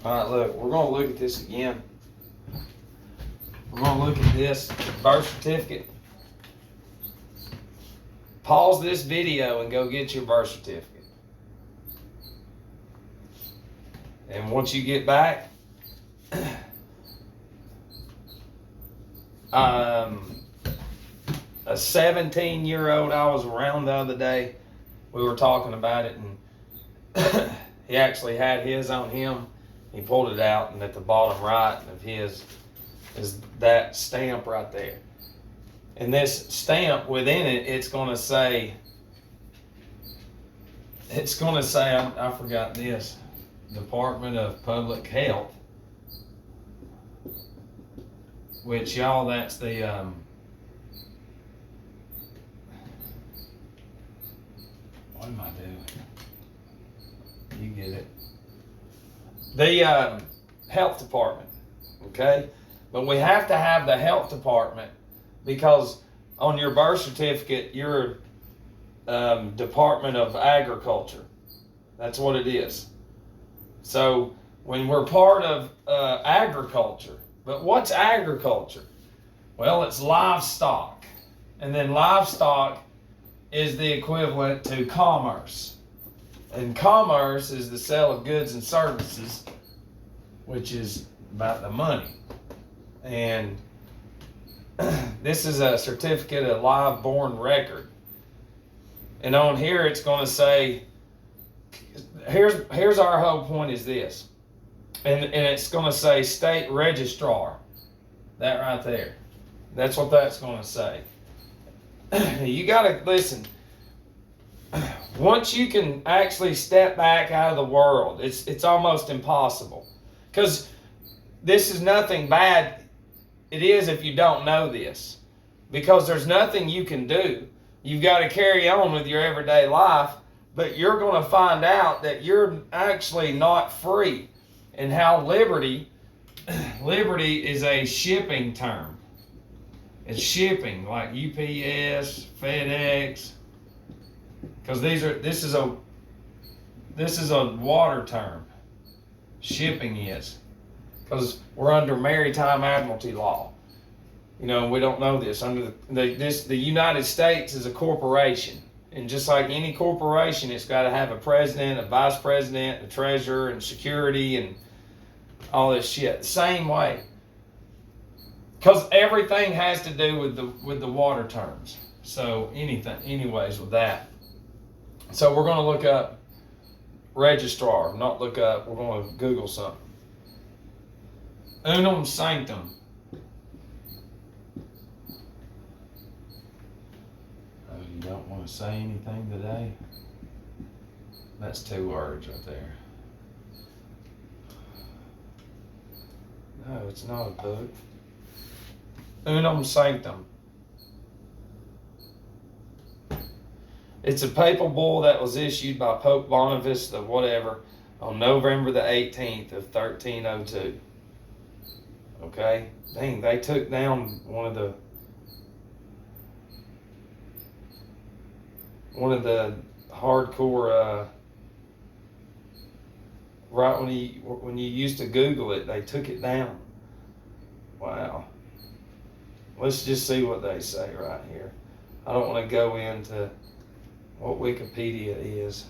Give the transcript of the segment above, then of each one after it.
All right, look, we're going to look at this again. We're going to look at this birth certificate. Pause this video and go get your birth certificate. And once you get back, a 17-year-old I was around the other day, we were talking about it, and he actually had his on him. He pulled it out, and at the bottom right of his is that stamp right there. And this stamp within it, it's going to say, I forgot this, Department of Public Health, which y'all, that's the, what am I doing? You get it. The health department, okay? But we have to have the health department because on your birth certificate, you're Department of Agriculture. That's what it is. So when we're part of agriculture, but what's agriculture? Well, it's livestock. And then livestock is the equivalent to commerce. And commerce is the sale of goods and services, which is about the money. And this is a certificate of live born record. And on here it's going to say, here's our whole point is this. And it's going to say state registrar. That right there. That's what that's going to say. You got to listen. Once you can actually step back out of the world, it's almost impossible. Because this is nothing bad. It is if you don't know this. Because there's nothing you can do. You've got to carry on with your everyday life, but you're going to find out that you're actually not free. And how liberty is a shipping term. It's shipping, like UPS, FedEx. Because this is a water term. Shipping is. Because we're under maritime admiralty law. You know, we don't know this. Under the United States is a corporation. And just like any corporation, it's got to have a president, a vice president, a treasurer, and security, and all this shit. Same way. Because everything has to do with the water terms. So anyways, with that. So we're going to look up registrar. Not look up. We're going to Google something. Unum sanctum. Oh, you don't want to say anything today? That's 2 words right there. No, it's not a book. Unum sanctum. It's a papal bull that was issued by Pope Boniface the whatever on November the 18th of 1302. Okay? Dang, they took down one of the hardcore right when you used to Google it, they took it down. Wow. Let's just see what they say right here. I don't want to go into what Wikipedia is.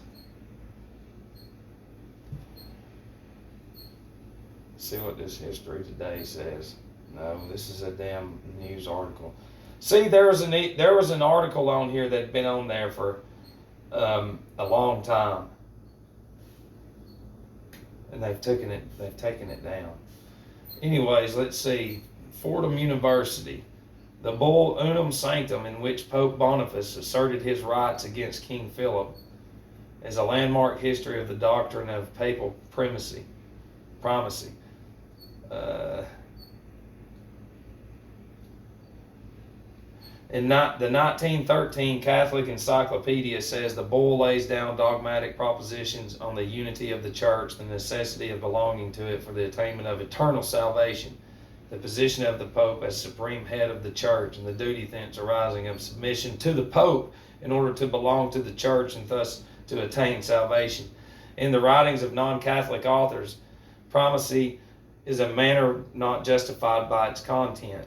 See what this History Today says. No, this is a damn news article. See, there was an article on here that had been on there for a long time, and they've taken it down. Anyways, let's see. Fordham University. The bull Unum Sanctum, in which Pope Boniface asserted his rights against King Philip, is a landmark history of the doctrine of papal primacy. In the 1913 Catholic Encyclopedia says the bull lays down dogmatic propositions on the unity of the church, the necessity of belonging to it for the attainment of eternal salvation, the position of the Pope as supreme head of the church, and the duty thence arising of submission to the Pope in order to belong to the church and thus to attain salvation. In the writings of non-Catholic authors, primacy is a manner not justified by its content.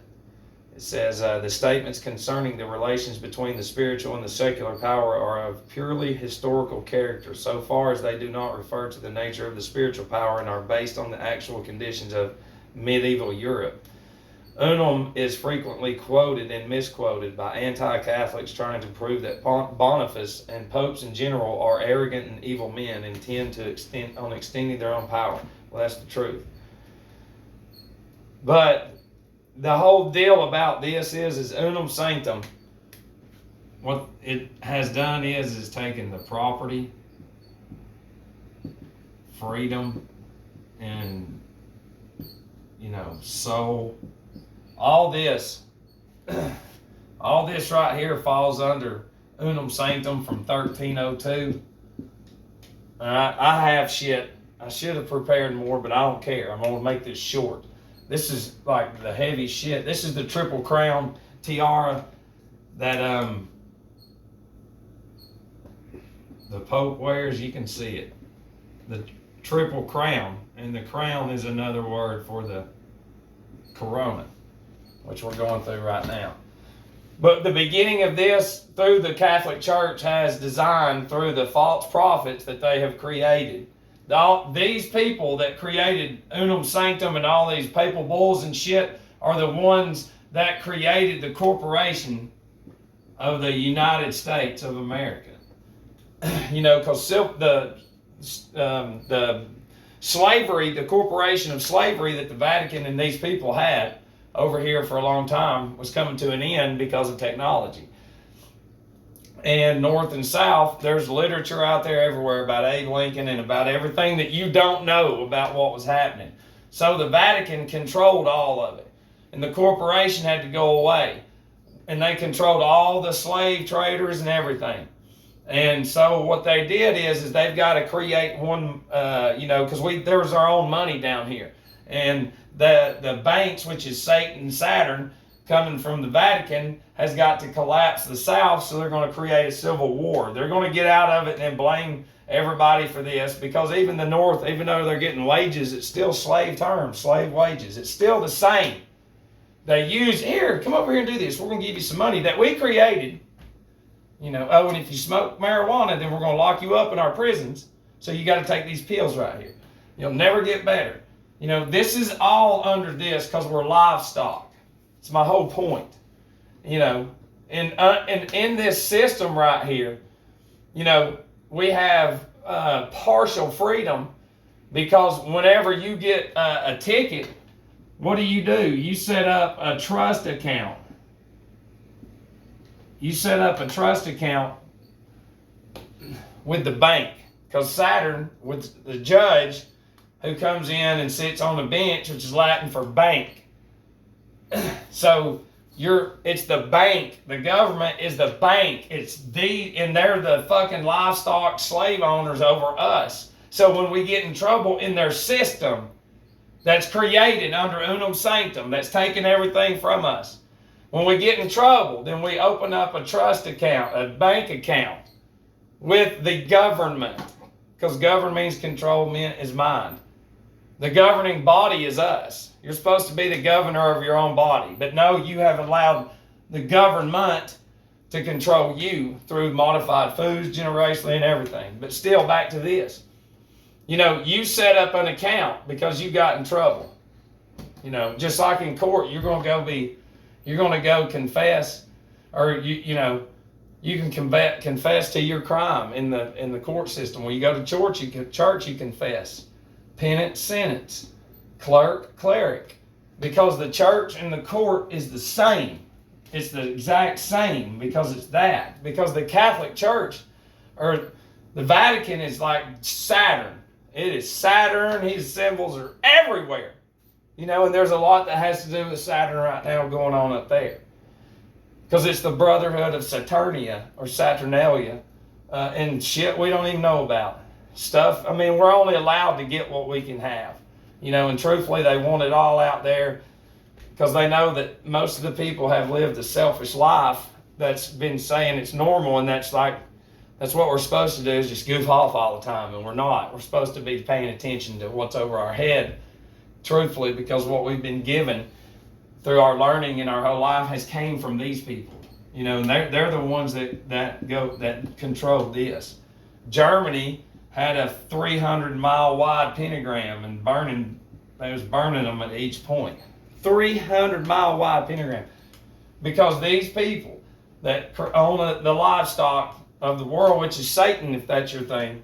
It says, the statements concerning the relations between the spiritual and the secular power are of purely historical character, so far as they do not refer to the nature of the spiritual power and are based on the actual conditions of medieval Europe. Unum is frequently quoted and misquoted by anti-Catholics trying to prove that Boniface and popes in general are arrogant and evil men and tend to extending their own power. Well, that's the truth. But the whole deal about this is unum sanctum. What it has done is taken the property, freedom, and soul. All this right here falls under unum sanctum from 1302. I have shit. I should have prepared more, but I don't care. I'm going to make this short. This is like the heavy shit. This is the triple crown tiara that the Pope wears. You can see it. The triple crown, and the crown is another word for the corona, which we're going through right now. But the beginning of this through the Catholic Church has designed through the false prophets that they have created. These people that created unum sanctum and all these papal bulls and shit are the ones that created the corporation of the United States of America. Because the slavery, the corporation of slavery that the Vatican and these people had over here for a long time was coming to an end because of technology. And North and South, there's literature out there everywhere about Abe Lincoln and about everything that you don't know about what was happening. So the Vatican controlled all of it. And the corporation had to go away. And they controlled all the slave traders and everything. And so what they did is they've got to create one, because there was our own money down here. And the banks, which is Satan and Saturn, coming from the Vatican, has got to collapse the South, so they're going to create a civil war. They're going to get out of it and then blame everybody for this, because even the North, even though they're getting wages, it's still slave terms, slave wages. It's still the same. They use, here, come over here and do this. We're going to give you some money that we created. And if you smoke marijuana, then we're going to lock you up in our prisons. So you got to take these pills right here. You'll never get better. This is all under this because we're livestock. It's my whole point. And in this system right here, we have partial freedom, because whenever you get a ticket, what do? You set up a trust account. You set up a trust account with the bank, because Saturn, with the judge who comes in and sits on the bench, which is Latin for bank. So it's the bank. The government is the bank. And they're the fucking livestock slave owners over us. So when we get in trouble in their system that's created under unum sanctum, that's taking everything from us, when we get in trouble, then we open up a trust account, a bank account with the government, because govern means controlment is mind. The governing body is us. You're supposed to be the governor of your own body. But no, you have allowed the government to control you through modified foods, generationally, and everything. But still, back to this. You set up an account because you got in trouble. Just like in court, you're going to go confess, or you can confess to your crime in the court system. When you go to church, you confess. Penance, sentence. Clerk, cleric. Because the church and the court is the same. It's the exact same, because it's that. Because the Catholic Church, or the Vatican, is like Saturn. It is Saturn. His symbols are everywhere. And there's a lot that has to do with Saturn right now going on up there. Because it's the brotherhood of Saturnia, or Saturnalia, and shit we don't even know about. Stuff, we're only allowed to get what we can have. And truthfully, they want it all out there because they know that most of the people have lived a selfish life that's been saying it's normal, and that's like That's what we're supposed to do, is just goof off all the time, and we're not. We're supposed to be paying attention to what's over our head, truthfully, because what we've been given through our learning in our whole life has came from these people. You know, and they're the ones that control this. Germany had a 300-mile wide pentagram, and they was burning them at each point. 300-mile wide pentagram. Because these people that own the livestock of the world, which is Satan, if that's your thing,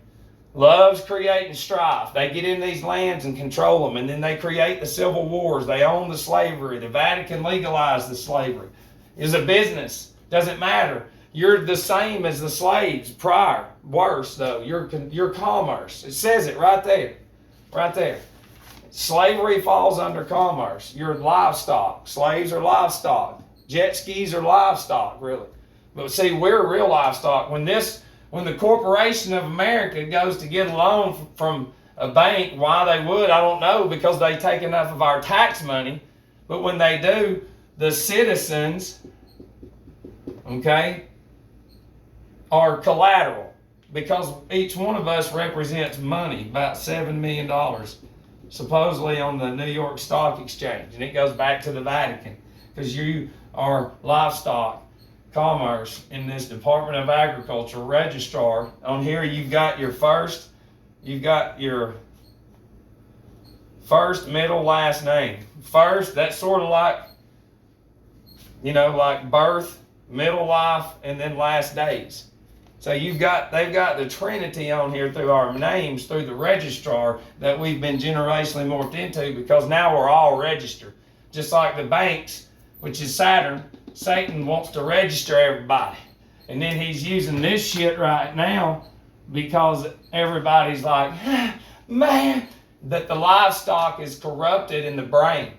loves creating strife. They get in these lands and control them, and then they create the civil wars. They own the slavery. The Vatican legalized the slavery. It's a business. Doesn't matter. You're the same as the slaves prior. Worse, though. You're commerce. It says it right there. Right there. Slavery falls under commerce. You're livestock. Slaves are livestock. Jet skis are livestock, really. But see, we're real livestock. When the Corporation of America goes to get a loan from a bank, why they would, I don't know, because they take enough of our tax money. But when they do, the citizens, okay, are collateral, because each one of us represents money, about $7 million, supposedly on the New York Stock Exchange. And it goes back to the Vatican, because you are livestock commerce in this Department of Agriculture registrar. On here you've got your first, middle, last name. First, that's sort of like, like birth, middle life, and then last days. So they've got the Trinity on here through our names, through the registrar that we've been generationally morphed into, because now we're all registered. Just like the banks, which is Saturn, Satan wants to register everybody. And then he's using this shit right now because everybody's like, man, that the livestock is corrupted in the brain.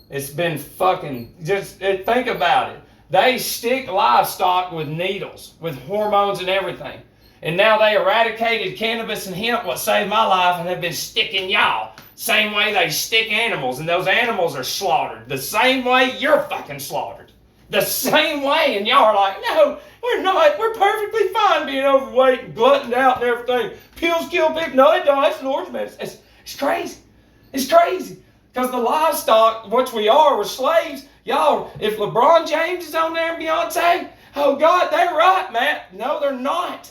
It's been fucking, think about it. They stick livestock with needles, with hormones and everything. And now they eradicated cannabis and hemp, what saved my life, and have been sticking y'all. Same way they stick animals, and those animals are slaughtered. The same way you're fucking slaughtered. The same way, and y'all are like, no, we're not. We're perfectly fine being overweight and gluttoned out and everything. Pills kill people. No, they don't. It's the Lord's medicine. It's crazy. It's crazy. Because the livestock, which we are, we're slaves. Y'all, if LeBron James is on there and Beyonce, oh God, they're right, Matt. No, they're not.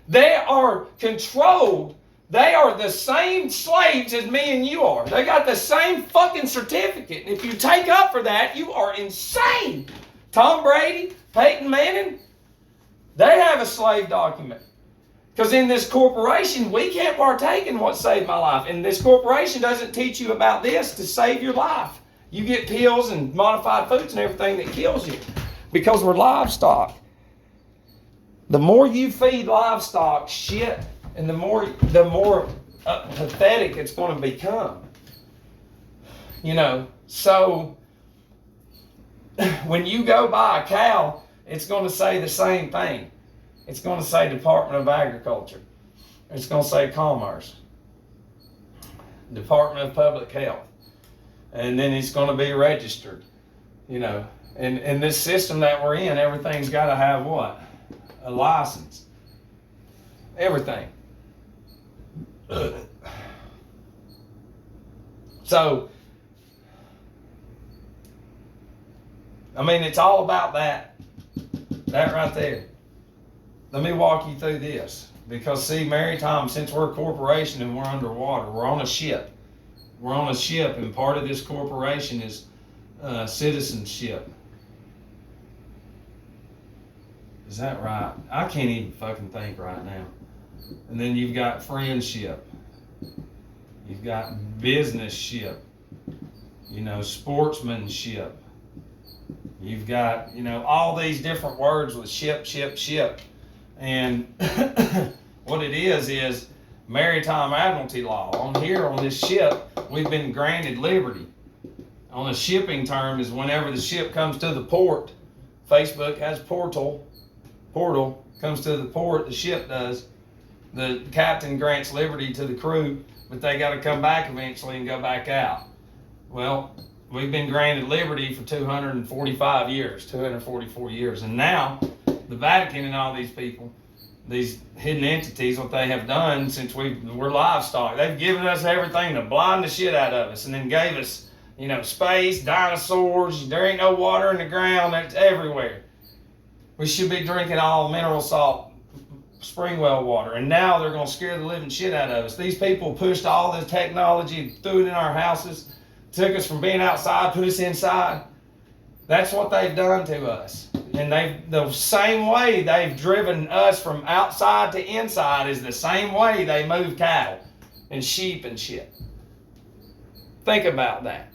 They are controlled. They are the same slaves as me and you are. They got the same fucking certificate. And if you take up for that, you are insane. Tom Brady, Peyton Manning, they have a slave document. Because in this corporation, we can't partake in what saved my life. And this corporation doesn't teach you about this to save your life. You get pills and modified foods and everything that kills you. Because we're livestock. The more you feed livestock shit, and the more pathetic it's going to become. So when you go buy a cow, it's going to say the same thing. It's going to say Department of Agriculture. It's going to say Commerce. Department of Public Health. And then it's going to be registered. And this system that we're in, everything's got to have what? A license. Everything. So, it's all about that right there. Let me walk you through this. Because see, maritime, since we're a corporation and we're underwater, we're on a ship. We're on a ship, and part of this corporation is citizenship. Is that right? I can't even fucking think right now. And then you've got friendship. You've got business-ship. Sportsmanship. You've got, all these different words with ship. And what it is maritime admiralty law. On here, on this ship, we've been granted liberty. On a shipping term is whenever the ship comes to the port. Facebook has portal, comes to the port, the ship does. The captain grants liberty to the crew, but they got to come back eventually and go back out. Well, we've been granted liberty for 244 years, and now the Vatican and all these people, these hidden entities, what they have done since we're livestock. They've given us everything to blind the shit out of us, and then gave us, space, dinosaurs. There ain't no water in the ground. It's everywhere. We should be drinking all mineral salt spring well water, and now they're going to scare the living shit out of us. These people pushed all this technology, threw it in our houses, took us from being outside, put us inside. That's what they've done to us. And the same way they've driven us from outside to inside is the same way they move cattle and sheep and shit. Think about that.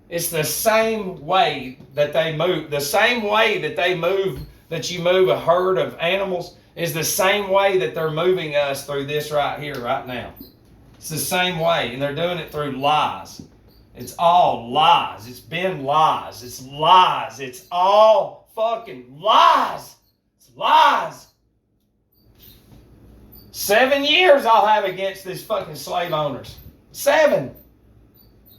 It's the same way that they move. The same way that they move, that you move a herd of animals, is the same way that they're moving us through this right here, right now. It's the same way, and they're doing it through lies. It's all lies. It's been lies. It's lies. It's all fucking lies. It's lies. 7 years I'll have against these fucking slave owners. 7.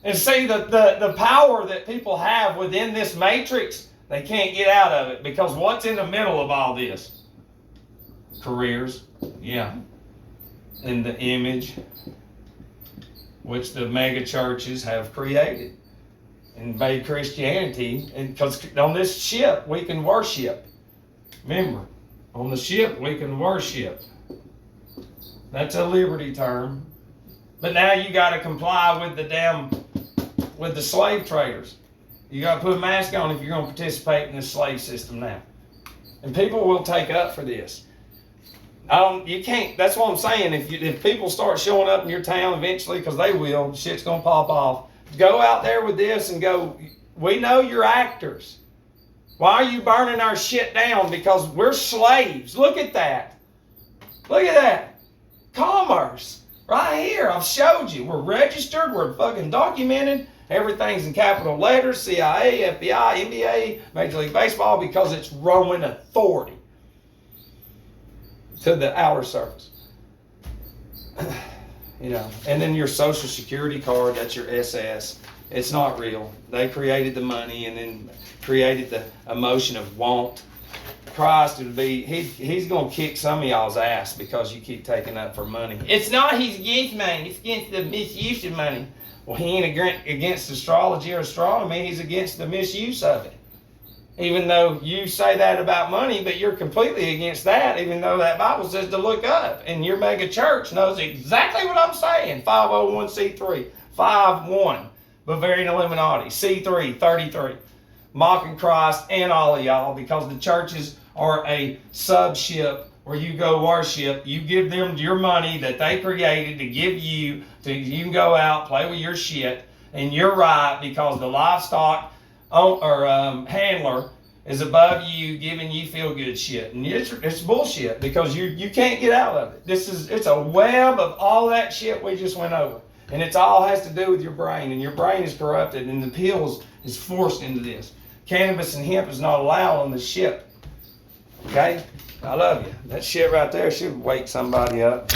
And see, the power that people have within this matrix, they can't get out of it, because what's in the middle of all this? Careers, yeah. And the image which the mega churches have created and made Christianity. And because on this ship we can worship. Remember, on the ship we can worship. That's a liberty term. But now you got to comply with the slave traders. You got to put a mask on if you're going to participate in the slave system now. And people will take up for this. You can't. That's what I'm saying. If people start showing up in your town eventually, because they will, shit's gonna pop off. Go out there with this and go. We know you're actors. Why are you burning our shit down? Because we're slaves. Look at that. Look at that. Commerce right here. I've showed you. We're registered. We're fucking documented. Everything's in capital letters. CIA, FBI, NBA, Major League Baseball, because it's Roman authority to the outer surface. And then your social security card, that's your SS. It's not real. They created the money and then created the emotion of want. Christ would be, he's going to kick some of y'all's ass because you keep taking up for money. It's not he's against money. It's against the misuse of money. Well, he ain't against astrology or astronomy. He's against the misuse of it. Even though you say that about money, but you're completely against that, even though that Bible says to look up. And your mega church knows exactly what I'm saying. 501c3, 5-1, Bavarian Illuminati, C3, 33, mocking Christ and all of y'all, because the churches are a sub-ship where you go worship. You give them your money that they created to give you, so you can go out, play with your shit, and you're right, because the livestock handler is above you, giving you feel good shit, and it's bullshit, because you can't get out of it. It's a web of all that shit we just went over, and it's all has to do with your brain, and your brain is corrupted, and the pills is forced into this. Cannabis and hemp is not allowed on the ship. Okay, I love you. That shit right there should wake somebody up.